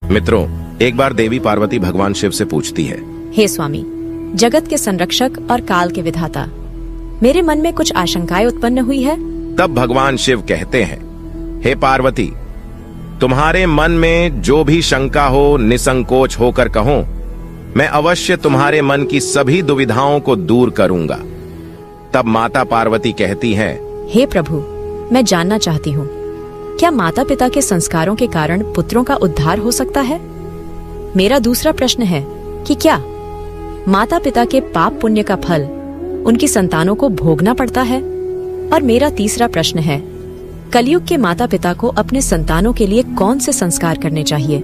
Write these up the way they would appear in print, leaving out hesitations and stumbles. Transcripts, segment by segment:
मित्रों, एक बार देवी पार्वती भगवान शिव से पूछती है, हे स्वामी, जगत के संरक्षक और काल के विधाता, मेरे मन में कुछ आशंकाएं उत्पन्न हुई है। तब भगवान शिव कहते हैं, हे पार्वती, तुम्हारे मन में जो भी शंका हो निसंकोच होकर कहो, मैं अवश्य तुम्हारे मन की सभी दुविधाओं को दूर करूंगा। तब माता पार्वती कहती हैं, हे प्रभु, मैं जानना चाहती हूँ, क्या माता पिता के संस्कारों के कारण पुत्रों का उद्धार हो सकता है? मेरा दूसरा प्रश्न है कि क्या माता पिता के पाप पुण्य का फल उनकी संतानों को भोगना पड़ता है? और मेरा तीसरा प्रश्न है, कलयुग के माता पिता को अपने संतानों के लिए कौन से संस्कार करने चाहिए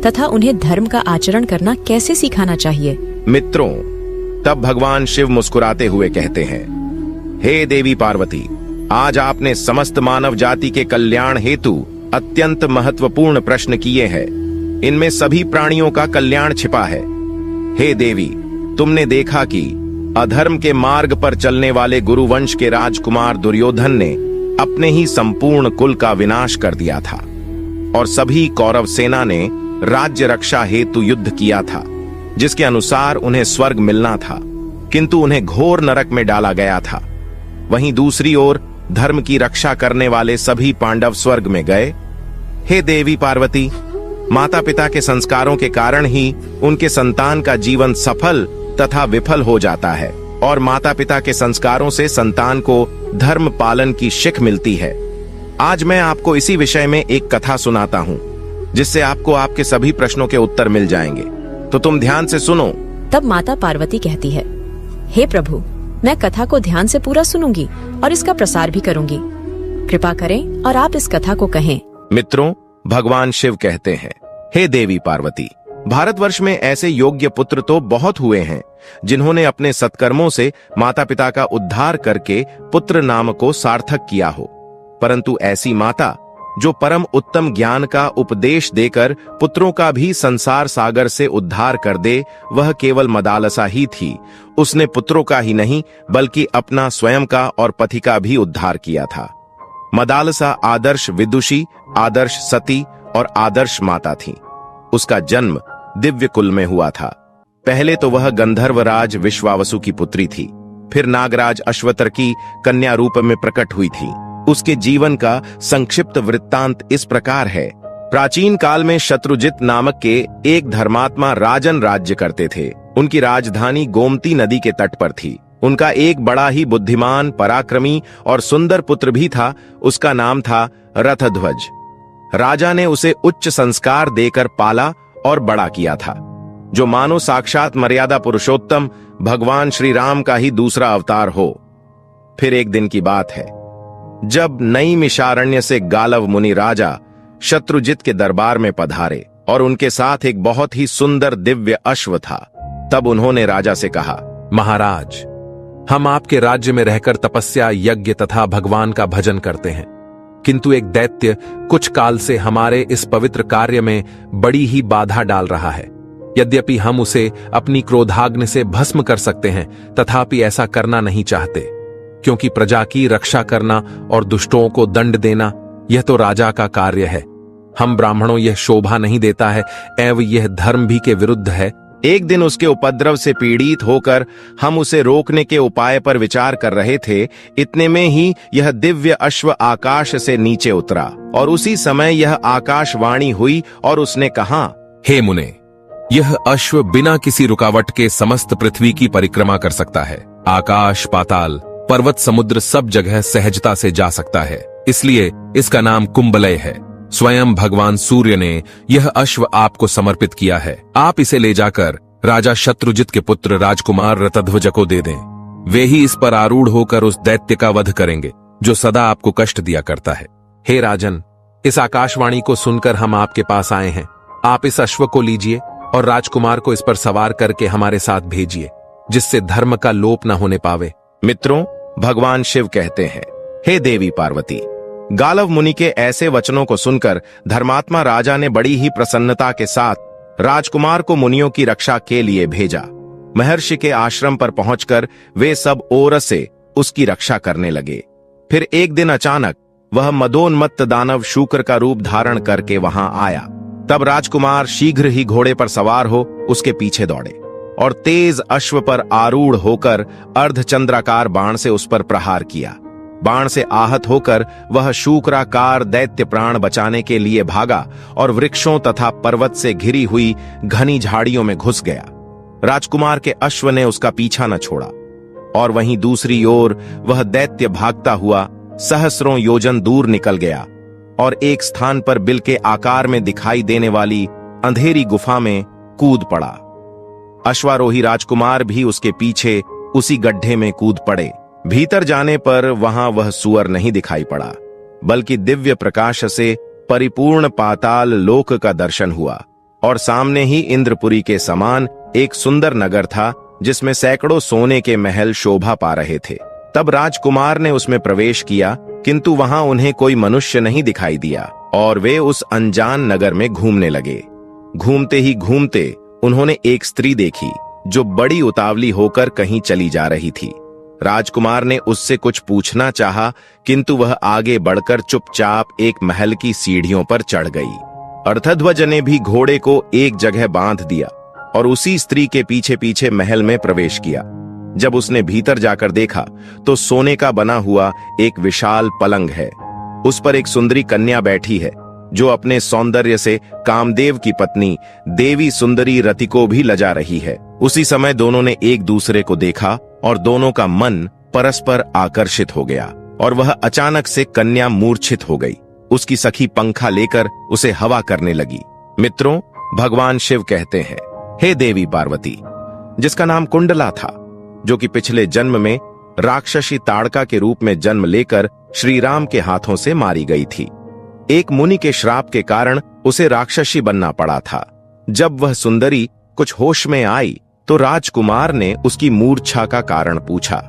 तथा उन्हें धर्म का आचरण करना कैसे सिखाना चाहिए? मित्रों, तब भगवान शिव मुस्कुराते हुए कहते हैं, हे देवी पार्वती, आज आपने समस्त मानव जाति के कल्याण हेतु अत्यंत महत्वपूर्ण प्रश्न किए हैं। इनमें सभी प्राणियों का कल्याण छिपा है। हे देवी, तुमने देखा कि अधर्म के मार्ग पर चलने वाले गुरुवंश के राजकुमार दुर्योधन ने अपने ही संपूर्ण कुल का विनाश कर दिया था और सभी कौरव सेना ने राज्य रक्षा हेतु युद्ध किया था, जिसके अनुसार उन्हें स्वर्ग मिलना था, किंतु उन्हें घोर नरक में डाला गया था। वहीं दूसरी ओर धर्म की रक्षा करने वाले सभी पांडव स्वर्ग में गए। हे देवी पार्वती, माता पिता के संस्कारों के कारण ही उनके संतान का जीवन सफल तथा विफल हो जाता है और माता पिता के संस्कारों से संतान को धर्म पालन की शिख मिलती है। आज मैं आपको इसी विषय में एक कथा सुनाता हूँ, जिससे आपको आपके सभी प्रश्नों के उत्तर मिल जाएंगे। तो तुम ध्यान से सुनो। तब माता पार्वती कहती है, हे प्रभु, मैं कथा को ध्यान से पूरा सुनूंगी और इसका प्रसार भी करूंगी। कृपा करें और आप इस कथा को कहें। मित्रों, भगवान शिव कहते हैं, हे देवी पार्वती, भारतवर्ष में ऐसे योग्य पुत्र तो बहुत हुए हैं, जिन्होंने अपने सत्कर्मों से माता पिता का उद्धार करके पुत्र नाम को सार्थक किया हो, परंतु ऐसी माता जो परम उत्तम ज्ञान का उपदेश देकर पुत्रों का भी संसार सागर से उद्धार कर दे, वह केवल मदालसा ही थी। उसने पुत्रों का ही नहीं बल्कि अपना स्वयं का और पति का भी उद्धार किया था। मदालसा आदर्श विदुषी, आदर्श सती और आदर्श माता थी। उसका जन्म दिव्य कुल में हुआ था। पहले तो वह गंधर्वराज विश्वावसु की पुत्री थी, फिर नागराज अश्वतर की कन्या रूप में प्रकट हुई थी। उसके जीवन का संक्षिप्त वृत्तांत इस प्रकार है। प्राचीन काल में शत्रुजित नामक के एक धर्मात्मा राजन राज्य करते थे। उनकी राजधानी गोमती नदी के तट पर थी। उनका एक बड़ा ही बुद्धिमान, पराक्रमी और सुंदर पुत्र भी था। उसका नाम था रथध्वज। राजा ने उसे उच्च संस्कार देकर पाला और बड़ा किया था, जो मानो साक्षात मर्यादा पुरुषोत्तम भगवान श्री राम का ही दूसरा अवतार हो। फिर एक दिन की बात है, जब नईमिषारण्य से गालव मुनि राजा शत्रुजित के दरबार में पधारे और उनके साथ एक बहुत ही सुंदर दिव्य अश्व था। तब उन्होंने राजा से कहा, महाराज, हम आपके राज्य में रहकर तपस्या, यज्ञ तथा भगवान का भजन करते हैं, किंतु एक दैत्य कुछ काल से हमारे इस पवित्र कार्य में बड़ी ही बाधा डाल रहा है। यद्यपि हम उसे अपनी क्रोधाग्नि से भस्म कर सकते हैं, तथापि ऐसा करना नहीं चाहते, क्योंकि प्रजा की रक्षा करना और दुष्टों को दंड देना यह तो राजा का कार्य है। हम ब्राह्मणों यह शोभा नहीं देता है एवं यह धर्म भी के विरुद्ध है। एक दिन उसके उपद्रव से पीड़ित होकर हम उसे रोकने के उपाय पर विचार कर रहे थे। इतने में ही यह दिव्य अश्व आकाश से नीचे उतरा और उसी समय यह आकाशवाणी हुई और उसने कहा, हे मुने, यह अश्व बिना किसी रुकावट के समस्त पृथ्वी की परिक्रमा कर सकता है। आकाश, पाताल, पर्वत, समुद्र सब जगह सहजता से जा सकता है। इसलिए इसका नाम कुंभलय है। स्वयं भगवान सूर्य ने यह अश्व आपको समर्पित किया है। आप इसे ले जाकर राजा शत्रुजित के पुत्र राजकुमार रथध्वज को दे दें। वे ही इस पर आरूढ़ होकर उस दैत्य का वध करेंगे, जो सदा आपको कष्ट दिया करता है। हे राजन, इस आकाशवाणी को सुनकर हम आपके पास आए हैं। आप इस अश्व को लीजिए और राजकुमार को इस पर सवार करके हमारे साथ भेजिए, जिससे धर्म का लोप न होने पावे। मित्रों, भगवान शिव कहते हैं, हे देवी पार्वती, गालव मुनि के ऐसे वचनों को सुनकर धर्मात्मा राजा ने बड़ी ही प्रसन्नता के साथ राजकुमार को मुनियों की रक्षा के लिए भेजा। महर्षि के आश्रम पर पहुंचकर वे सब ओर से उसकी रक्षा करने लगे। फिर एक दिन अचानक वह मदोन्मत्त दानव शूकर का रूप धारण करके वहां आया तब राजकुमार शीघ्र ही घोड़े पर सवार हो उसके पीछे दौड़े और तेज अश्व पर आरूढ़ होकर अर्धचंद्राकार बाण से उस पर प्रहार किया। बाण से आहत होकर वह शूकराकार दैत्य प्राण बचाने के लिए भागा और वृक्षों तथा पर्वत से घिरी हुई घनी झाड़ियों में घुस गया। राजकुमार के अश्व ने उसका पीछा न छोड़ा और वहीं दूसरी ओर वह दैत्य भागता हुआ सहस्रों योजन दूर निकल गया और एक स्थान पर बिल के आकार में दिखाई देने वाली अंधेरी गुफा में कूद पड़ा। अश्वारोही राजकुमार भी उसके पीछे उसी गड्ढे में कूद पड़े। भीतर जाने पर वहां वह सुअर नहीं दिखाई पड़ा, बल्कि दिव्य प्रकाश से परिपूर्ण पाताल लोक का दर्शन हुआ और सामने ही इंद्रपुरी के समान एक सुंदर नगर था जिसमें सैकड़ों सोने के महल शोभा पा रहे थे। तब राजकुमार ने उसमें प्रवेश किया, किंतु वहां उन्हें कोई मनुष्य नहीं दिखाई दिया और वे उस अनजान नगर में घूमने लगे। घूमते ही घूमते उन्होंने एक स्त्री देखी जो बड़ी उतावली होकर कहीं चली जा रही थी। राजकुमार ने उससे कुछ पूछना चाहा, किंतु वह आगे बढ़कर चुपचाप एक महल की सीढ़ियों पर चढ़ गई। अर्थध्वज ने भी घोड़े को एक जगह बांध दिया और उसी स्त्री के पीछे पीछे महल में प्रवेश किया। जब उसने भीतर जाकर देखा तो सोने का बना हुआ एक विशाल पलंग है। उस पर एक सुंदरी कन्या बैठी है जो अपने सौंदर्य से कामदेव की पत्नी देवी सुंदरी रति को भी लजा रही है। उसी समय दोनों ने एक दूसरे को देखा और दोनों का मन परस्पर आकर्षित हो गया और वह अचानक से कन्या मूर्छित हो गई। उसकी सखी पंखा लेकर उसे हवा करने लगी। मित्रों, भगवान शिव कहते हैं, हे देवी पार्वती, जिसका नाम कुंडला था, जो कि पिछले जन्म में राक्षसी ताड़का के रूप में जन्म लेकर श्री राम के हाथों से मारी गई थी। एक मुनि के श्राप के कारण उसे राक्षसी बनना पड़ा था। जब वह सुंदरी कुछ होश में आई तो राजकुमार ने उसकी मूर्छा का कारण पूछा,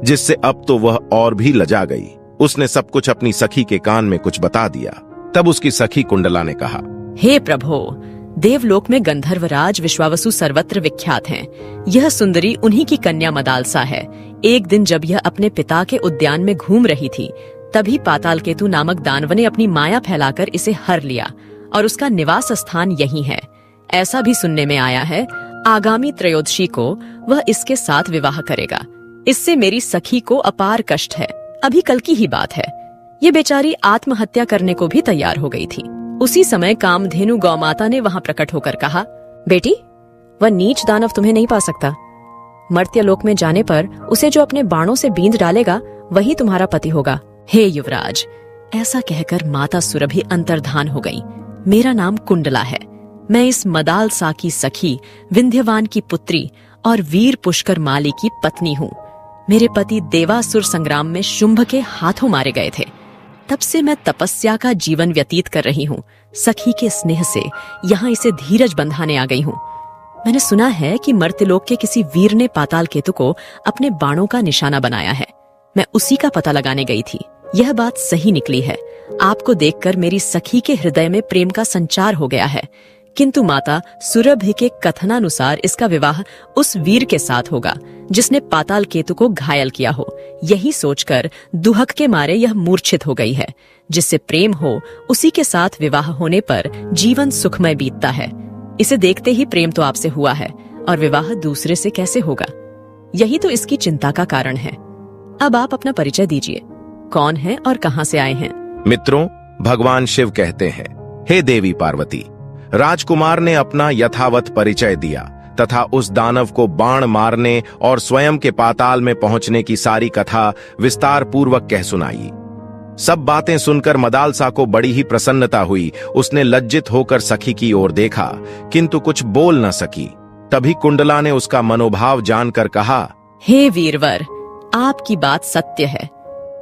जिससे अब तो वह और भी लजा गई। उसने सब कुछ अपनी सखी के कान में कुछ बता दिया। तब उसकी सखी कुंडला ने कहा, हे प्रभो, देवलोक में गंधर्वराज विश्वावसु सर्वत्र विख्यात हैं। यह सुंदरी उन्हीं की कन्या मदालसा है। एक दिन जब यह अपने पिता के उद्यान में घूम रही थी, तभी पातालकेतु नामक दानव ने अपनी माया फैलाकर इसे हर लिया और उसका निवास स्थान यही है। ऐसा भी सुनने में आया है, आगामी त्रयोदशी को वह इसके साथ विवाह करेगा। इससे मेरी सखी को अपार कष्ट है। अभी कल की ही बात है, ये बेचारी आत्महत्या करने को भी तैयार हो गई थी। उसी समय कामधेनु गौमाता ने वहां प्रकट होकर कहा, बेटी, वह नीच दानव तुम्हें नहीं पा सकता। मर्त्यलोक में जाने पर उसे जो अपने बाणों से बींध डालेगा वही तुम्हारा पति होगा। हे युवराज, ऐसा कहकर माता सुरभि अंतर्धान हो गई। मेरा नाम कुंडला है। मैं इस मदालसा की सखी, विंध्यवान की पुत्री और वीर पुष्कर माली की पत्नी हूँ। मेरे पति देवासुर संग्राम में शुंभ के हाथों मारे गए थे। तब से मैं तपस्या का जीवन व्यतीत कर रही हूँ। सखी के स्नेह से यहाँ इसे धीरज बंधाने आ गई हूँ। मैंने सुना है कि मर्त्यलोक के किसी वीर ने पातालकेतु को अपने बाणों का निशाना बनाया है। मैं उसी का पता लगाने गई थी। यह बात सही निकली है। आपको देखकर मेरी सखी के हृदय में प्रेम का संचार हो गया है, किंतु माता सुरभि के कथनानुसार इसका विवाह उस वीर के साथ होगा जिसने पातालकेतु को घायल किया हो। यही सोचकर दुहक के मारे यह मूर्छित हो गई है। जिससे प्रेम हो उसी के साथ विवाह होने पर जीवन सुखमय बीतता है। इसे देखते ही प्रेम तो आपसे हुआ है और विवाह दूसरे से कैसे होगा? यही तो इसकी चिंता का कारण है। अब आप अपना परिचय दीजिए, कौन है और कहां से आए हैं? मित्रों, भगवान शिव कहते हैं, हे देवी पार्वती, राजकुमार ने अपना यथावत परिचय दिया तथा उस दानव को बाण मारने और स्वयं के पाताल में पहुंचने की सारी कथा विस्तार पूर्वक कह सुनाई। सब बातें सुनकर मदालसा को बड़ी ही प्रसन्नता हुई। उसने लज्जित होकर सखी की ओर देखा, किंतु कुछ बोल न सकी। तभी कुंडला ने उसका मनोभाव जानकर कहा, हे वीरवर, आपकी बात सत्य है।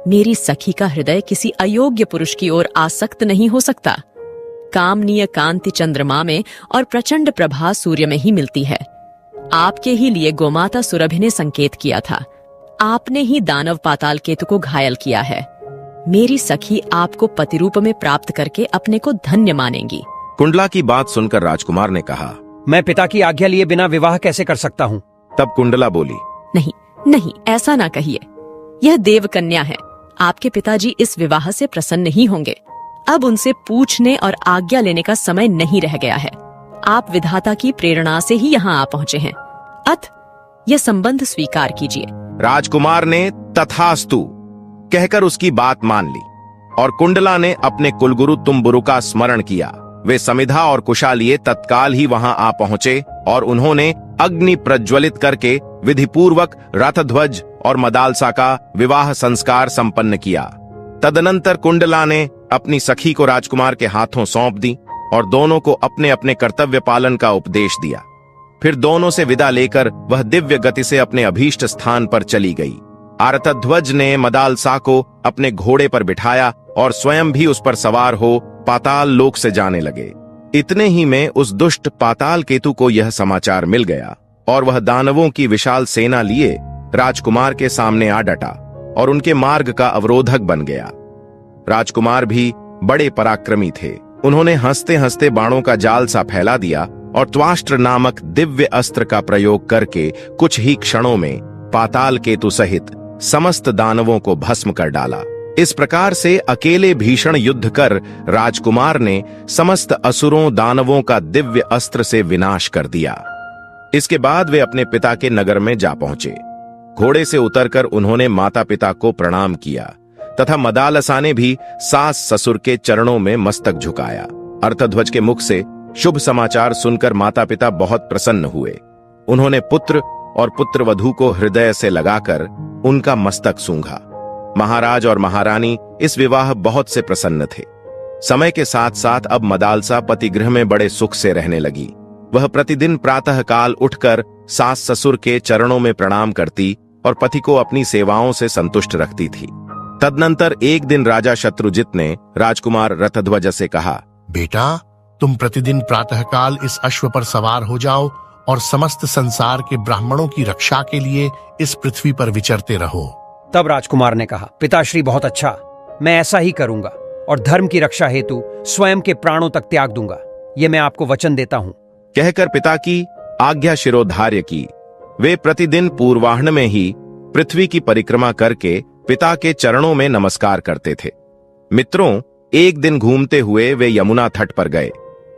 मेरी सखी का हृदय किसी अयोग्य पुरुष की ओर आसक्त नहीं हो सकता। कामनीय कांति चंद्रमा में और प्रचंड प्रभा सूर्य में ही मिलती है। आपके ही लिए गोमाता सुरभि ने संकेत किया था। आपने ही दानव पातालकेतु को घायल किया है। मेरी सखी आपको पति रूप में प्राप्त करके अपने को धन्य मानेंगी। कुंडला की बात सुनकर राजकुमार ने कहा, मैं पिता की आज्ञा लिए बिना विवाह कैसे कर सकता हूँ? तब कुंडला बोली, नहीं नहीं, ऐसा ना कहिए। यह देव कन्या है। आपके पिताजी इस विवाह से प्रसन्न नहीं होंगे। अब उनसे पूछने और आज्ञा लेने का समय नहीं रह गया है। आप विधाता की प्रेरणा से ही यहाँ आ पहुंचे हैं, अत यह संबंध स्वीकार कीजिए। राजकुमार ने तथास्तु कहकर उसकी बात मान ली और कुंडला ने अपने कुलगुरु तुम्बुरु का स्मरण किया। वे समिधा और कुशा लिए तत्काल ही वहां आ पहुंचे और उन्होंने अग्नि प्रज्वलित करके विधिपूर्वक रथध्वज और मदालसा का विवाह संस्कार संपन्न किया। तदनंतर कुंडला ने अपनी सखी को राजकुमार के हाथों सौंप दी और दोनों को अपने अपने कर्तव्य पालन का उपदेश दिया। फिर दोनों से विदा लेकर वह दिव्य गति से अपने अभीष्ट स्थान पर चली गई। आरतध्वज ने मदालसा को अपने घोड़े पर बिठाया और स्वयं भी उस पर सवार हो पाताल लोक से जाने लगे। इतने ही में उस दुष्ट पाताल केतु को यह समाचार मिल गया और वह दानवों की विशाल सेना लिए राजकुमार के सामने आ डटा और उनके मार्ग का अवरोधक बन गया। राजकुमार भी बड़े पराक्रमी थे। उन्होंने हंसते हंसते बाणों का जाल सा फैला दिया और त्वाष्ट्र नामक दिव्य अस्त्र का प्रयोग करके कुछ ही क्षणों में पाताल केतु सहित समस्त दानवों को भस्म कर डाला। इस प्रकार से अकेले भीषण युद्ध कर राजकुमार ने समस्त असुरों दानवों का दिव्य अस्त्र से विनाश कर दिया। इसके बाद वे अपने पिता के नगर में जा पहुंचे। घोड़े से उतरकर उन्होंने माता पिता को प्रणाम किया तथा मदालसा ने भी सास ससुर के चरणों में मस्तक झुकाया। अर्थध्वज के मुख से शुभ समाचार सुनकर माता पिता बहुत प्रसन्न हुए। उन्होंने पुत्र और पुत्रवधू को हृदय से लगाकर उनका मस्तक सूंघा। महाराज और महारानी इस विवाह बहुत से प्रसन्न थे। समय के साथ साथ अब मदालसा पतिगृह में बड़े सुख से रहने लगी। वह प्रतिदिन प्रातः काल उठकर सास ससुर के चरणों में प्रणाम करती और पति को अपनी सेवाओं से संतुष्ट रखती थी। तदनंतर एक दिन राजा शत्रुजित ने राजकुमार रथध्वज से कहा, बेटा, तुम प्रतिदिन प्रातःकाल इस अश्व पर सवार हो जाओ और समस्त संसार के ब्राह्मणों की रक्षा के लिए इस पृथ्वी पर विचरते रहो। तब राजकुमार ने कहा, पिताश्री बहुत अच्छा, मैं ऐसा ही करूंगा और धर्म की रक्षा हेतु स्वयं के प्राणों तक त्याग दूंगा। ये मैं आपको वचन देता हूं। कहकर पिता की आज्ञा शिरोधार्य की। वे प्रतिदिन पूर्वाह्न में ही पृथ्वी की परिक्रमा करके पिता के चरणों में नमस्कार करते थे। मित्रों, एक दिन घूमते हुए वे यमुना तट पर गए।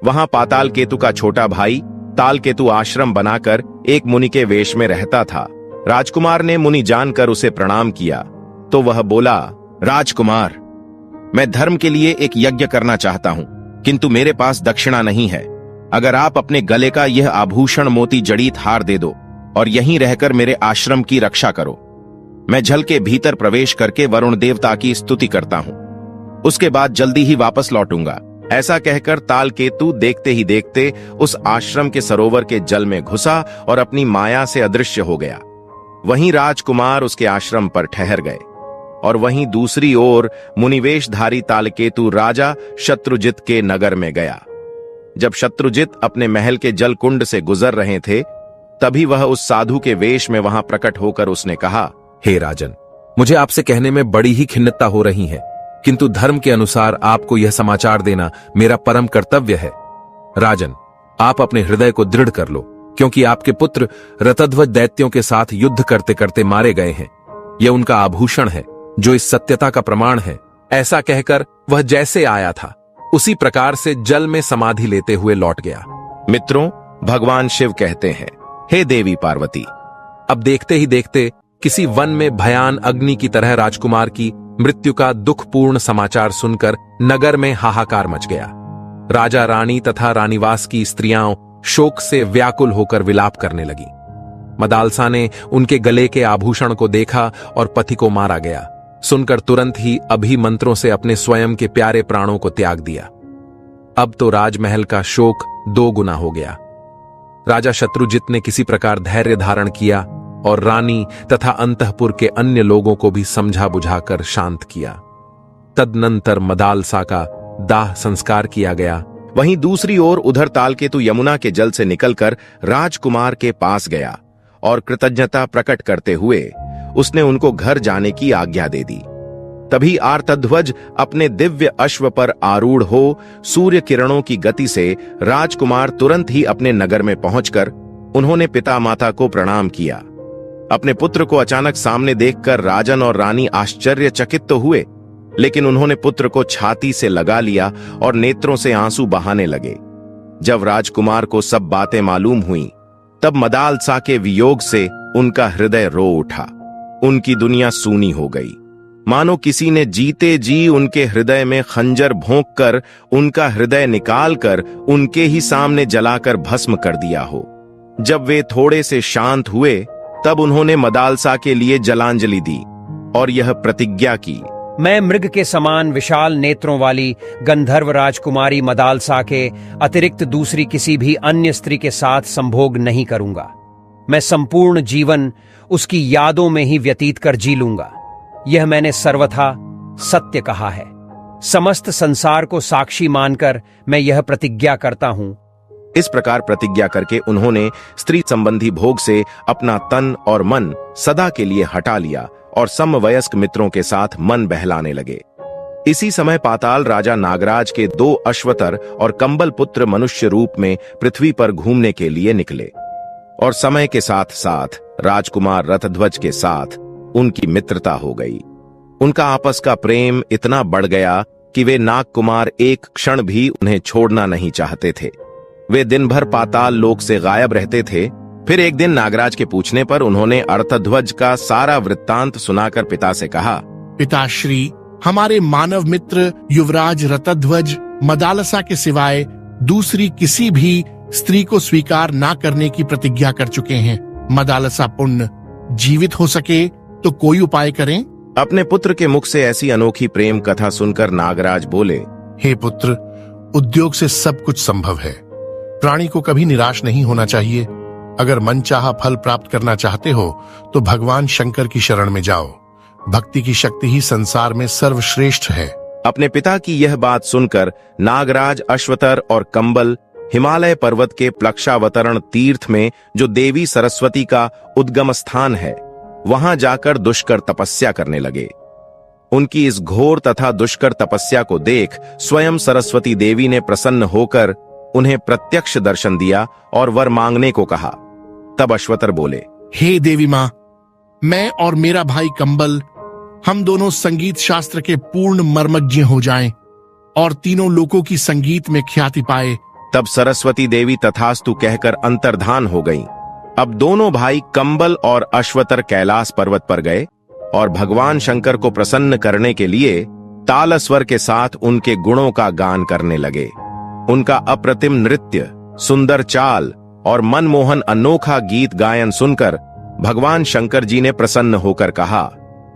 वहां पाताल केतु का छोटा भाई ताल केतु आश्रम बनाकर एक मुनि के वेश में रहता था। राजकुमार ने मुनि जानकर उसे प्रणाम किया तो वह बोला, राजकुमार, मैं धर्म के लिए एक यज्ञ करना चाहता हूं, किंतु मेरे पास दक्षिणा नहीं है। अगर आप अपने गले का यह आभूषण मोती जड़ीत हार दे दो और यहीं रहकर मेरे आश्रम की रक्षा करो, मैं जल के भीतर प्रवेश करके वरुण देवता की स्तुति करता हूं। उसके बाद जल्दी ही वापस लौटूंगा। ऐसा कहकर ताल केतु देखते ही देखते उस आश्रम के सरोवर के जल में घुसा और अपनी माया से अदृश्य हो गया। वहीं राजकुमार उसके आश्रम पर ठहर गए और वहीं दूसरी ओर मुनिवेशधारी तालकेतु राजा शत्रुजित के नगर में गया। जब शत्रुजित अपने महल के जल कुंड से गुजर रहे थे, तभी वह उस साधु के वेश में वहां प्रकट होकर उसने कहा, हे राजन, मुझे आपसे कहने में बड़ी ही खिन्नता हो रही है, किंतु धर्म के अनुसार आपको यह समाचार देना मेरा परम कर्तव्य है। राजन, आप अपने हृदय को दृढ़ कर लो, क्योंकि आपके पुत्र रथध्वज दैत्यों के साथ युद्ध करते करते मारे गए हैं। यह उनका आभूषण है जो इस सत्यता का प्रमाण है। ऐसा कहकर वह जैसे आया था उसी प्रकार से जल में समाधि लेते हुए लौट गया। मित्रों, भगवान शिव कहते हैं, हे देवी पार्वती, अब देखते ही देखते किसी वन में भयान अग्नि की तरह राजकुमार की मृत्यु का दुखपूर्ण समाचार सुनकर नगर में हाहाकार मच गया। राजा रानी तथा रानीवास की स्त्रियां शोक से व्याकुल होकर विलाप करने लगी। मदालसा ने उनके गले के आभूषण को देखा और पति को मारा गया सुनकर तुरंत ही अभिमंत्रों से अपने स्वयं के प्यारे प्राणों को त्याग दिया। अब तो राजमहल का शोक 2 गुना हो गया। राजा शत्रुजित ने किसी प्रकार धैर्य धारण किया और रानी तथा अंतःपुर के अन्य लोगों को भी समझा बुझाकर शांत किया। तदनंतर मदालसा का दाह संस्कार किया गया। वहीं दूसरी ओर उधर तालकेतु यमुना के जल से निकलकर राजकुमार के पास गया और कृतज्ञता प्रकट करते हुए उसने उनको घर जाने की आज्ञा दे दी। तभी आर्तध्वज अपने दिव्य अश्व पर आरूढ़ हो सूर्य किरणों की गति से राजकुमार तुरंत ही अपने नगर में पहुंचकर उन्होंने पिता माता को प्रणाम किया। अपने पुत्र को अचानक सामने देखकर राजन और रानी आश्चर्यचकित तो हुए, लेकिन उन्होंने पुत्र को छाती से लगा लिया और नेत्रों से आंसू बहाने लगे। जब राजकुमार को सब बातें मालूम हुईं, तब मदालसा के वियोग से उनका हृदय रो उठा। उनकी दुनिया सूनी हो गई, मानो किसी ने जीते जी उनके हृदय में खंजर भोंक कर उनका हृदय निकालकर उनके ही सामने जलाकर भस्म कर दिया हो। जब वे थोड़े से शांत हुए, तब उन्होंने मदालसा के लिए जलांजलि दी और यह प्रतिज्ञा की, मैं मृग के समान विशाल नेत्रों वाली गंधर्व राजकुमारी मदालसा के अतिरिक्त दूसरी किसी भी अन्य स्त्री के साथ संभोग नहीं करूंगा। मैं संपूर्ण जीवन उसकी यादों में ही व्यतीत कर जी लूंगा। यह मैंने सर्वथा सत्य कहा है। समस्त संसार को साक्षी मानकर मैं यह प्रतिज्ञा करता हूं। इस प्रकार प्रतिज्ञा करके उन्होंने स्त्री संबंधी भोग से अपना तन और मन सदा के लिए हटा लिया और समवयस्क मित्रों के साथ मन बहलाने लगे। इसी समय पाताल राजा नागराज के 2 अश्वतर और कंबल पुत्र मनुष्य रूप में पृथ्वी पर घूमने के लिए निकले, और समय के साथ साथ राजकुमार रथध्वज के साथ उनकी मित्रता हो गई। उनका आपस का प्रेम इतना बढ़ गया कि वे नागकुमार एक क्षण भी उन्हें छोड़ना नहीं चाहते थे। वे दिन भर पाताल लोक से गायब रहते थे। फिर एक दिन नागराज के पूछने पर उन्होंने अर्थध्वज का सारा वृत्तांत सुनाकर पिता से कहा, पिताश्री, हमारे मानव मित्र युवराज रतध्वज मदालसा के सिवाय दूसरी किसी भी स्त्री को स्वीकार ना करने की प्रतिज्ञा कर चुके हैं। मदालसा पुण्य जीवित हो सके तो कोई उपाय करें। अपने पुत्र के मुख से ऐसी अनोखी प्रेम कथा सुनकर नागराज बोले, हे पुत्र, उद्योग से सब कुछ संभव है। प्राणी को कभी निराश नहीं होना चाहिए। अगर मनचाहा फल प्राप्त करना चाहते हो तो भगवान शंकर की शरण में जाओ। भक्ति की शक्ति ही संसार में सर्वश्रेष्ठ है। अपने पिता की यह बात सुनकर नागराज अश्वतर और कंबल हिमालय पर्वत के प्लक्षावतरण तीर्थ में, जो देवी सरस्वती का उद्गम स्थान है, वहां जाकर दुष्कर तपस्या करने लगे। उनकी इस घोर तथा दुष्कर तपस्या को देख स्वयं सरस्वती देवी ने प्रसन्न होकर उन्हें प्रत्यक्ष दर्शन दिया और वर मांगने को कहा। तब अश्वतर बोले, हे देवी मां, मैं और मेरा भाई कंबल, हम दोनों संगीत शास्त्र के पूर्ण मर्मज्ञ हो जाएं और तीनों लोकों की संगीत में ख्याति पाए। तब सरस्वती देवी तथास्तु कहकर अंतर्धान हो गईं। अब दोनों भाई कंबल और अश्वतर कैलाश पर्वत पर गए और भगवान शंकर को प्रसन्न करने के लिए तालस्वर के साथ उनके गुणों का गान करने लगे। उनका अप्रतिम नृत्य, सुंदर चाल और मनमोहन अनोखा गीत गायन सुनकर भगवान शंकर जी ने प्रसन्न होकर कहा,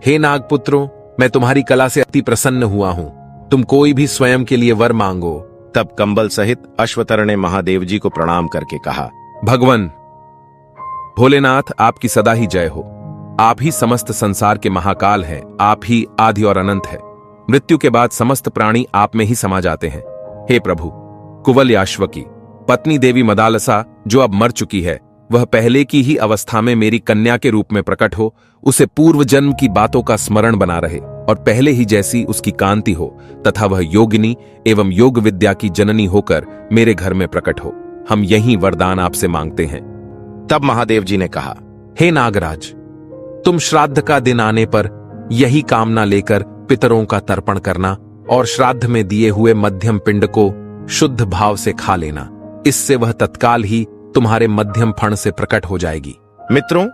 हे नागपुत्रों, मैं तुम्हारी कला से अति प्रसन्न हुआ हूं। तुम कोई भी स्वयं के लिए वर मांगो। तब कंबल सहित अश्वतर ने महादेव जी को प्रणाम करके कहा, भगवान भोलेनाथ, आपकी सदा ही जय हो। आप ही समस्त संसार के महाकाल हैं। आप ही आदि और अनंत है। मृत्यु के बाद समस्त प्राणी आप में ही समा जाते हैं। हे प्रभु, कुवलयाश्व की पत्नी देवी मदालसा, जो अब मर चुकी है, वह पहले की ही अवस्था में मेरी कन्या के रूप में प्रकट हो, उसे पूर्व जन्म की बातों का स्मरण बना रहे और पहले ही जैसी उसकी कांति हो, तथा वह योगिनी एवं योग विद्या की जननी होकर मेरे घर में प्रकट हो। हम यही वरदान आपसे मांगते हैं। तब महादेव जी ने कहा, हे नागराज, तुम श्राद्ध का दिन आने पर यही कामना लेकर पितरों का तर्पण करना और श्राद्ध में दिए हुए मध्यम पिंड को शुद्ध भाव से खा लेना। इससे वह तत्काल ही तुम्हारे मध्यम फण से प्रकट हो जाएगी। मित्रों,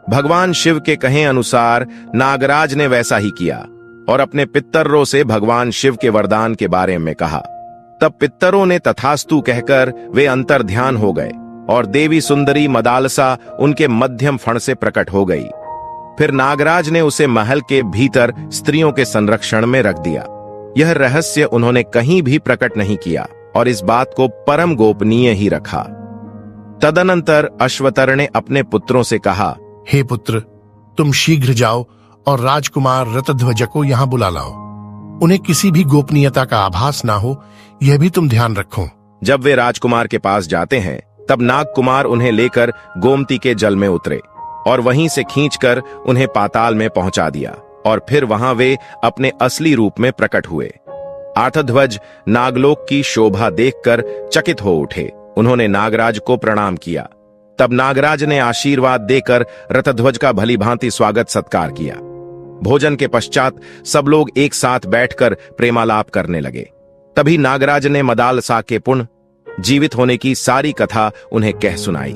भगवान शिव के कहे अनुसार नागराज ने वैसा ही किया और अपने पितरों से भगवान शिव के वरदान के बारे में कहा। तब पितरों ने तथास्तु कहकर वे अंतर्ध्यान हो गए और देवी सुंदरी मदालसा उनके मध्यम फण से प्रकट हो गई। फिर नागराज ने उसे महल के भीतर स्त्रियों के संरक्षण में रख दिया। यह रहस्य उन्होंने कहीं भी प्रकट नहीं किया और इस बात को परम गोपनीय ही रखा। तदनंतर अश्वतर ने अपने पुत्रों से कहा, हे पुत्र, तुम शीघ्र जाओ और राजकुमार रतध्वज को यहाँ बुला लाओ। उन्हें किसी भी गोपनीयता का आभास ना हो, यह भी तुम ध्यान रखो। जब वे राजकुमार के पास जाते हैं, तब नागकुमार उन्हें लेकर गोमती के जल में उतरे और वहीं से खींचकर उन्हें पाताल में पहुंचा दिया और फिर वहां वे अपने असली रूप में प्रकट हुए। अर्थध्वज नागलोक की शोभा देखकर चकित हो उठे। उन्होंने नागराज को प्रणाम किया। तब नागराज ने आशीर्वाद देकर रतध्वज का भली भांति स्वागत सत्कार किया। भोजन के पश्चात सब लोग एक साथ बैठकर प्रेमालाप करने लगे। तभी नागराज ने मदालसा के पुनः जीवित होने की सारी कथा उन्हें कह सुनाई।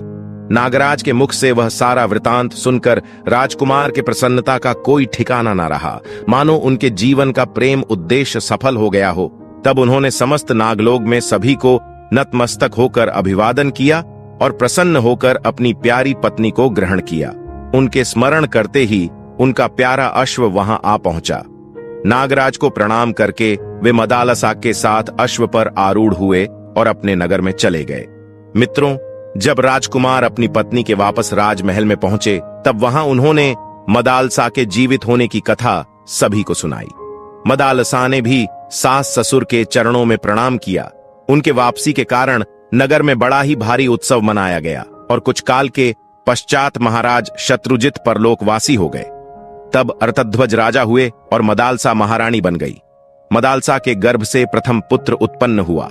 नागराज के मुख से वह सारा वृतांत सुनकर राजकुमार के प्रसन्नता का कोई ठिकाना न रहा, मानो उनके जीवन का प्रेम उद्देश्य सफल हो गया हो। तब उन्होंने समस्त नागलोक में सभी को नतमस्तक होकर अभिवादन किया और प्रसन्न होकर अपनी प्यारी पत्नी को ग्रहण किया। उनके स्मरण करते ही उनका प्यारा अश्व वहां आ पहुंचा। नागराज को प्रणाम करके वे मदालसा के साथ अश्व पर आरूढ़ हुए और अपने नगर में चले गए। मित्रों, जब राजकुमार अपनी पत्नी के वापस राजमहल में पहुंचे तब वहां उन्होंने मदालसा के जीवित होने की कथा सभी को सुनाई। मदालसा ने भी सास ससुर के चरणों में प्रणाम किया। उनके वापसी के कारण नगर में बड़ा ही भारी उत्सव मनाया गया और कुछ काल के पश्चात महाराज शत्रुजित परलोकवासी हो गए। तब अर्तध्वज राजा हुए और मदालसा महारानी बन गई। मदालसा के गर्भ से प्रथम पुत्र उत्पन्न हुआ।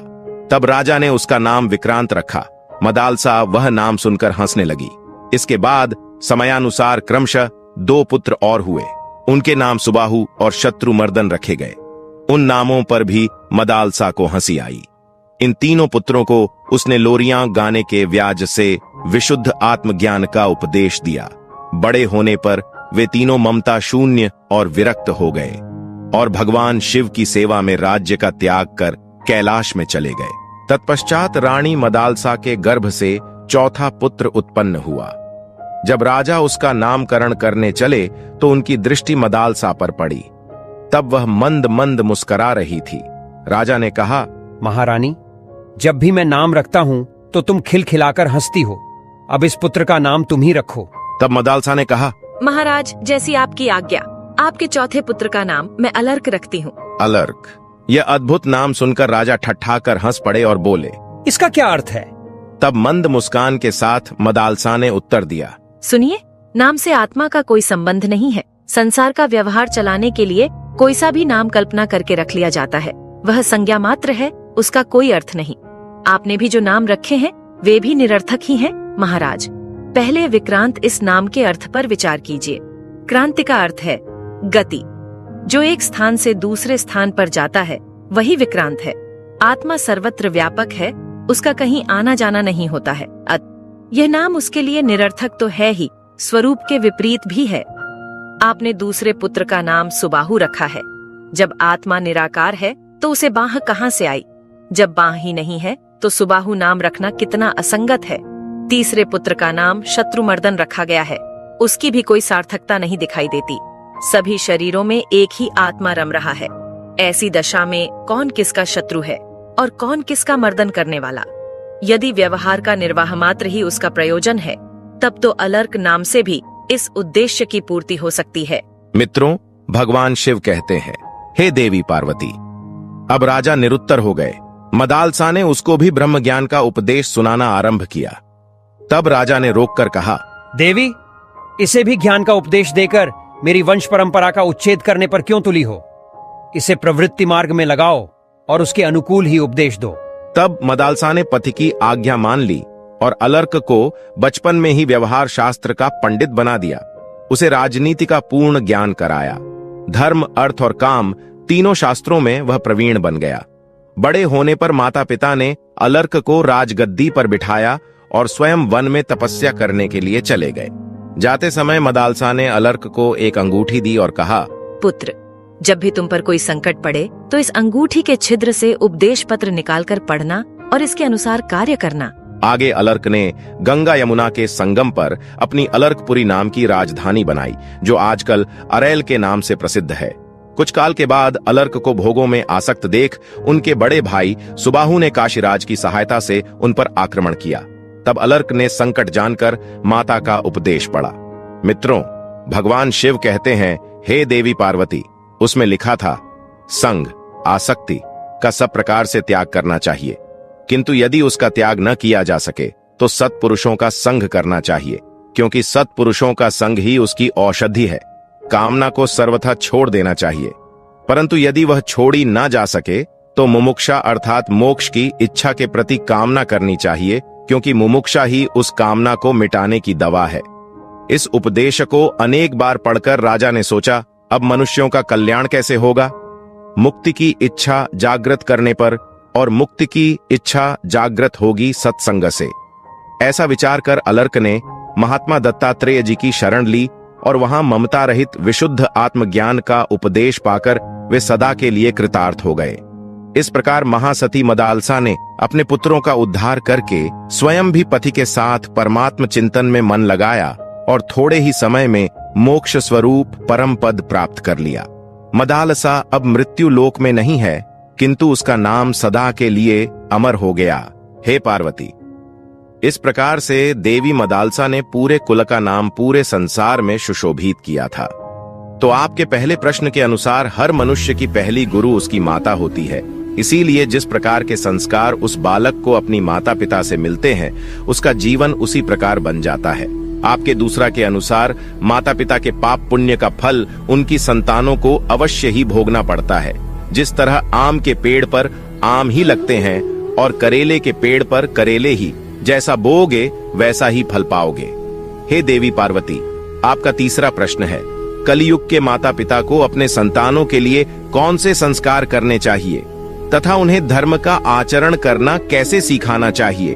तब राजा ने उसका नाम विक्रांत रखा। मदालसा वह नाम सुनकर हंसने लगी। इसके बाद समयानुसार क्रमशः 2 पुत्र और हुए। उनके नाम सुबाहु और शत्रुमर्दन रखे गए। उन नामों पर भी मदालसा को हंसी आई। इन तीनों पुत्रों को उसने लोरियां गाने के व्याज से विशुद्ध आत्मज्ञान का उपदेश दिया। बड़े होने पर वे तीनों ममता शून्य और विरक्त हो गए और भगवान शिव की सेवा में राज्य का त्याग कर कैलाश में चले गए। तत्पश्चात रानी मदालसा के गर्भ से चौथा पुत्र उत्पन्न हुआ। जब राजा उसका नामकरण करने चले तो उनकी दृष्टि मदालसा पर पड़ी। तब वह मंद मंद मुस्करा रही थी। राजा ने कहा, महारानी, जब भी मैं नाम रखता हूं तो तुम खिलखिलाकर हंसती हो। अब इस पुत्र का नाम तुम ही रखो। तब मदालसा ने कहा, महाराज, जैसी आपकी आज्ञा। आपके चौथे पुत्र का नाम मैं अलर्क रखती हूँ। अलर्क। यह अद्भुत नाम सुनकर राजा ठट्ठाकर हंस पड़े और बोले, इसका क्या अर्थ है? तब मंद मुस्कान के साथ मदालसा ने उत्तर दिया, सुनिए, नाम से आत्मा का कोई संबंध नहीं है। संसार का व्यवहार चलाने के लिए कोई सा भी नाम कल्पना करके रख लिया जाता है। वह संज्ञा मात्र है, उसका कोई अर्थ नहीं। आपने भी जो नाम रखे हैं वे भी निरर्थक ही हैं, महाराज। पहले विक्रांत इस नाम के अर्थ पर विचार कीजिए। क्रांति का अर्थ है गति। जो एक स्थान से दूसरे स्थान पर जाता है वही विक्रांत है। आत्मा सर्वत्र व्यापक है, उसका कहीं आना जाना नहीं होता है। यह नाम उसके लिए निरर्थक तो है ही, स्वरूप के विपरीत भी है। आपने दूसरे पुत्र का नाम सुबाहु रखा है। जब आत्मा निराकार है तो उसे बाह कहाँ से आई? जब बाह ही नहीं है तो सुबाहु नाम रखना कितना असंगत है। तीसरे पुत्र का नाम शत्रुमर्दन रखा गया है। उसकी भी कोई सार्थकता नहीं दिखाई देती। सभी शरीरों में एक ही आत्मा रम रहा है। ऐसी दशा में कौन किसका शत्रु है और कौन किसका मर्दन करने वाला? यदि व्यवहार का निर्वाह मात्र ही उसका प्रयोजन है तब तो अलर्क नाम से भी इस उद्देश्य की पूर्ति हो सकती है। मित्रों, भगवान शिव कहते हैं, हे देवी पार्वती। अब राजा निरुत्तर हो गए। मदालसा ने उसको भी ब्रह्म ज्ञान का उपदेश सुनाना आरंभ किया। तब राजा ने रोककर कहा, देवी, इसे भी ज्ञान का उपदेश देकर मेरी वंश परंपरा का उच्छेद करने पर क्यों तुली हो? इसे प्रवृत्ति मार्ग में लगाओ और उसके अनुकूल ही उपदेश दो। तब मदालसा ने पति की आज्ञा मान ली और अलर्क को बचपन में ही व्यवहार शास्त्र का पंडित बना दिया। उसे राजनीति का पूर्ण ज्ञान कराया। धर्म, अर्थ और काम तीनों शास्त्रों में वह प्रवीण बन गया। बड़े होने पर माता पिता ने अलर्क को राजगद्दी पर बिठाया और स्वयं वन में तपस्या करने के लिए चले गए। जाते समय मदालसा ने अलर्क को एक अंगूठी दी और कहा, पुत्र, जब भी तुम पर कोई संकट पड़े तो इस अंगूठी के छिद्र से उपदेश पत्र निकालकर पढ़ना और इसके अनुसार कार्य करना। आगे अलर्क ने गंगा यमुना के संगम पर अपनी अलर्कपुरी नाम की राजधानी बनाई, जो आजकल अरैल के नाम से प्रसिद्ध है। कुछ काल के बाद अलर्क को भोगों में आसक्त देख उनके बड़े भाई सुबाहु ने काशीराज की सहायता से उन पर आक्रमण किया। तब अलर्क ने संकट जानकर माता का उपदेश पढ़ा। मित्रों, भगवान शिव कहते हैं, हे देवी पार्वती, उसमें लिखा था, संग, आसक्ति का सब प्रकार से त्याग करना चाहिए, किंतु यदि उसका त्याग न किया जा सके तो सत्पुरुषों का संग करना चाहिए, क्योंकि सत्पुरुषों का संग ही उसकी औषधि है। कामना को सर्वथा छोड़ देना चाहिए, परंतु यदि वह छोड़ी ना जा सके तो मुमुक्षा अर्थात मोक्ष की इच्छा के प्रति कामना करनी चाहिए, क्योंकि मुमुक्षा ही उस कामना को मिटाने की दवा है। इस उपदेश को अनेक बार पढ़कर राजा ने सोचा, अब मनुष्यों का कल्याण कैसे होगा? मुक्ति की इच्छा जागृत करने पर, और मुक्ति की इच्छा जागृत होगी सत्संग से। ऐसा विचार कर अलर्क ने महात्मा दत्तात्रेय जी की शरण ली और वहां ममता रहित विशुद्ध आत्मज्ञान का उपदेश पाकर वे सदा के लिए कृतार्थ हो गए। इस प्रकार महासती मदालसा ने अपने पुत्रों का उद्धार करके स्वयं भी पति के साथ परमात्म चिंतन में मन लगाया और थोड़े ही समय में मोक्ष स्वरूप परम पद प्राप्त कर लिया। मदालसा अब मृत्यु लोक में नहीं है, किंतु उसका नाम सदा के लिए अमर हो गया। हे पार्वती, इस प्रकार से देवी मदालसा ने पूरे कुल का नाम पूरे संसार में सुशोभित किया था। तो आपके पहले प्रश्न के अनुसार हर मनुष्य की पहली गुरु उसकी माता होती है। इसीलिए जिस प्रकार के संस्कार उस बालक को अपनी माता पिता से मिलते हैं, उसका जीवन उसी प्रकार बन जाता है। आपके दूसरा के अनुसार माता पिता के पाप पुण्य का फल उनकी संतानों को अवश्य ही भोगना पड़ता है। जिस तरह आम के पेड़ पर आम ही लगते हैं और करेले के पेड़ पर करेले ही, जैसा बोओगे वैसा ही फल पाओगे। हे देवी पार्वती, आपका तीसरा प्रश्न है, कलयुग के माता पिता को अपने संतानों के लिए कौन से संस्कार करने चाहिए तथा उन्हें धर्म का आचरण करना कैसे सिखाना चाहिए?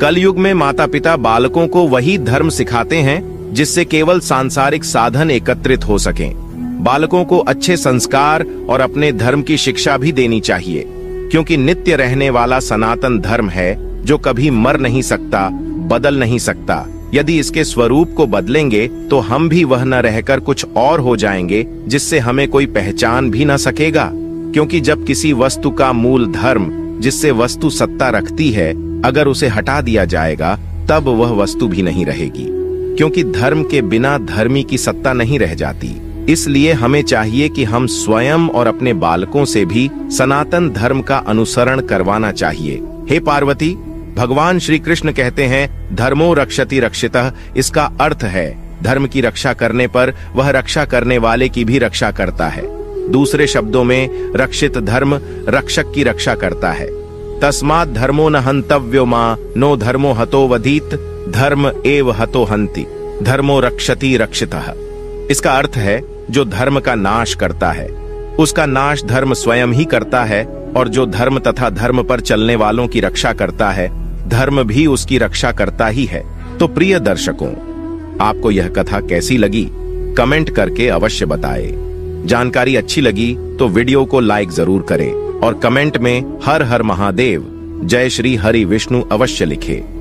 कलयुग में माता पिता बालकों को वही धर्म सिखाते हैं जिससे केवल सांसारिक साधन एकत्रित हो सकें। बालकों को अच्छे संस्कार और अपने धर्म की शिक्षा भी देनी चाहिए, क्योंकि नित्य रहने वाला सनातन धर्म है जो कभी मर नहीं सकता, बदल नहीं सकता। यदि इसके स्वरूप को बदलेंगे तो हम भी वह न रहकर कुछ और हो जाएंगे जिससे हमें कोई पहचान भी न सकेगा। क्योंकि जब किसी वस्तु का मूल धर्म, जिससे वस्तु सत्ता रखती है, अगर उसे हटा दिया जाएगा तब वह वस्तु भी नहीं रहेगी, क्योंकि धर्म के बिना धर्मी की सत्ता नहीं रह जाती। इसलिए हमें चाहिए कि हम स्वयं और अपने बालकों से भी सनातन धर्म का अनुसरण करवाना चाहिए। हे पार्वती, भगवान श्री कृष्ण कहते हैं, धर्मो रक्षति रक्षितः। इसका अर्थ है धर्म की रक्षा करने पर वह रक्षा करने वाले की भी रक्षा करता है। दूसरे शब्दों में रक्षित धर्म रक्षक की रक्षा करता है। तस्मात् धर्मो न हन्तव्यो मा नो धर्मो हतो वधीत धर्म एव हतो हन्ति धर्मो रक्षति रक्षितः। इसका अर्थ है, जो धर्म का नाश करता है उसका नाश धर्म स्वयं ही करता है, और जो धर्म तथा धर्म पर चलने वालों की रक्षा करता है, धर्म भी उसकी रक्षा करता ही है। तो प्रिय दर्शकों, आपको यह कथा कैसी लगी? कमेंट करके अवश्य बताएं। जानकारी अच्छी लगी तो वीडियो को लाइक जरूर करें और कमेंट में हर हर महादेव, जय श्री हरि विष्णु अवश्य लिखें।